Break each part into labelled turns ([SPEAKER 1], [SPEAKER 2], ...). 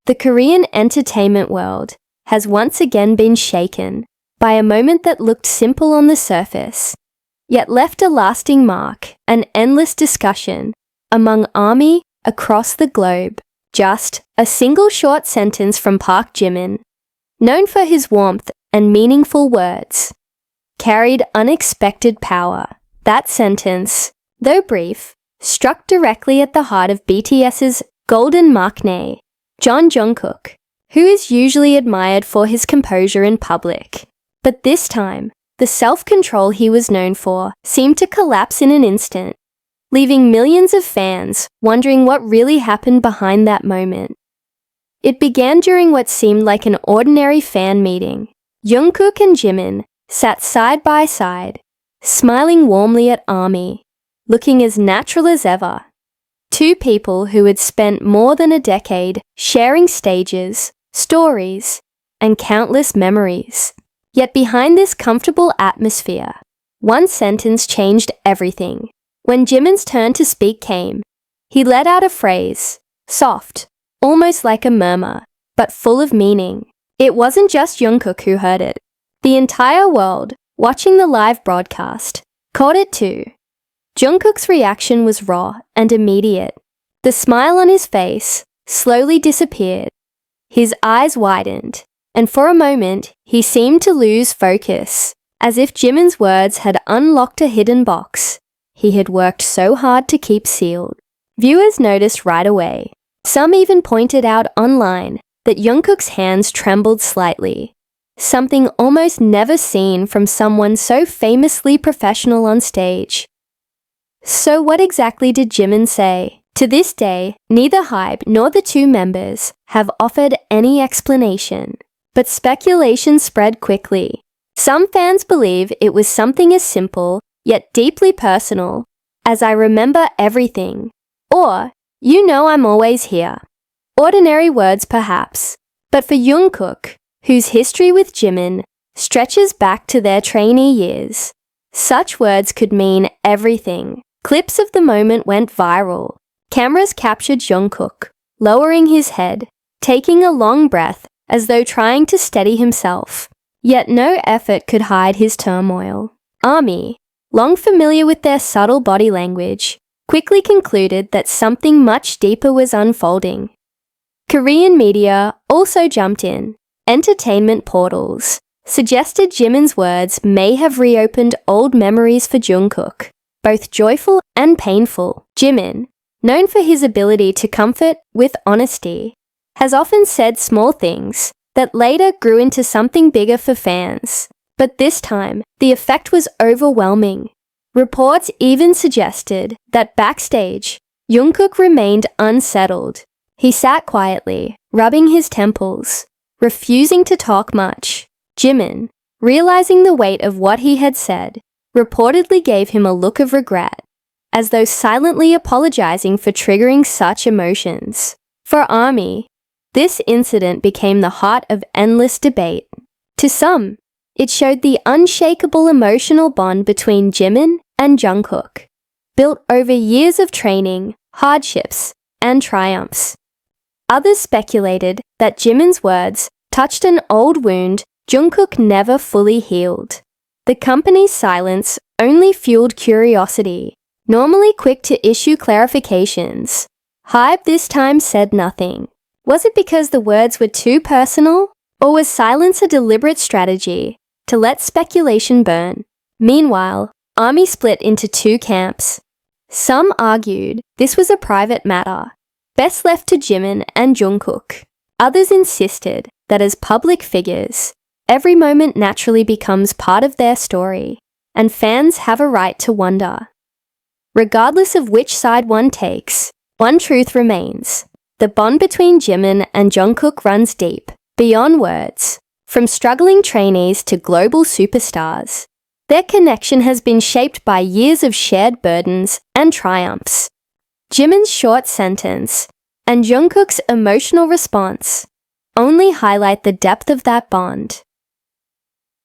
[SPEAKER 1] The Korean entertainment world has once again been shaken by a moment that looked simple on the surface, yet left a lasting mark and endless discussion among ARMY across the globe. Just a single short sentence from Park Jimin, known for his warmth and meaningful words, carried unexpected power. That sentence, though brief, struck directly at the heart of BTS's golden maknae, Jungkook, who is usually admired for his composure in public. But this time, the self-control he was known for seemed to collapse in an instant, leaving millions of fans wondering what really happened behind that moment. It began during what seemed like an ordinary fan meeting. Jungkook and Jimin sat side by side, smiling warmly at ARMY, looking as natural as ever. Two people who had spent more than a decade sharing stages, stories, and countless memories. Yet behind this comfortable atmosphere, one sentence changed everything. When Jimin's turn to speak came, he let out a phrase, soft, almost like a murmur, but full of meaning. It wasn't just Jungkook who heard it. The entire world, watching the live broadcast, caught it too. Jungkook's reaction was raw and immediate. The smile on his face slowly disappeared. His eyes widened, and for a moment, he seemed to lose focus, as if Jimin's words had unlocked a hidden box he had worked so hard to keep sealed. Viewers noticed right away. Some even pointed out online that Jungkook's hands trembled slightly, something almost never seen from someone so famously professional on stage. So what exactly did Jimin say? To this day, neither HYBE nor the two members have offered any explanation, but speculation spread quickly. Some fans believe it was something as simple yet deeply personal as "I remember everything," or "You know I'm always here." Ordinary words perhaps, but for Jungkook, whose history with Jimin stretches back to their trainee years, such words could mean everything. Clips of the moment went viral. Cameras captured Jungkook, lowering his head, taking a long breath as though trying to steady himself. Yet no effort could hide his turmoil. ARMY, long familiar with their subtle body language, quickly concluded that something much deeper was unfolding. Korean media also jumped in. Entertainment portals suggested Jimin's words may have reopened old memories for Jungkook, both joyful and painful. Jimin, known for his ability to comfort with honesty, has often said small things that later grew into something bigger for fans. But this time, the effect was overwhelming. Reports even suggested that backstage, Jungkook remained unsettled. He sat quietly, rubbing his temples, refusing to talk much. Jimin, realizing the weight of what he had said, reportedly gave him a look of regret, as though silently apologizing for triggering such emotions. For ARMY, this incident became the heart of endless debate. To some, it showed the unshakable emotional bond between Jimin and Jungkook, built over years of training, hardships, and triumphs. Others speculated that Jimin's words touched an old wound Jungkook never fully healed. The company's silence only fueled curiosity, normally quick to issue clarifications. HYBE this time said nothing. Was it because the words were too personal, or was silence a deliberate strategy to let speculation burn? Meanwhile, ARMY split into two camps. Some argued this was a private matter, best left to Jimin and Jungkook. Others insisted that as public figures, every moment naturally becomes part of their story, and fans have a right to wonder. Regardless of which side one takes, one truth remains. The bond between Jimin and Jungkook runs deep, beyond words. From struggling trainees to global superstars, their connection has been shaped by years of shared burdens and triumphs. Jimin's short sentence and Jungkook's emotional response only highlight the depth of that bond.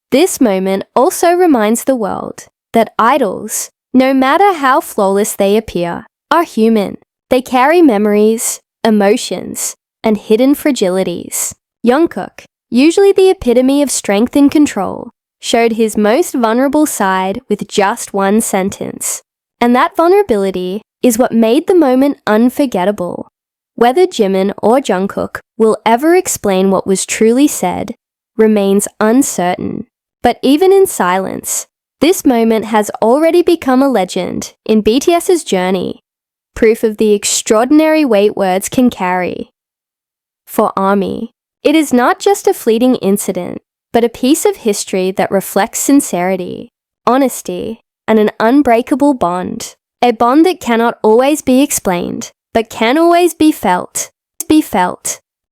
[SPEAKER 1] This moment also reminds the world that idols, no matter how flawless they appear, are human. They carry memories, emotions, and hidden fragilities. Jungkook, usually the epitome of strength and control, showed his most vulnerable side with just one sentence. And that vulnerability is what made the moment unforgettable. Whether Jimin or Jungkook will ever explain what was truly said remains uncertain. But even in silence, this moment has already become a legend in BTS's journey, proof of the extraordinary weight words can carry. For ARMY, it is not just a fleeting incident, but a piece of history that reflects sincerity, honesty, and an unbreakable bond. A bond that cannot always be explained, but can always be felt.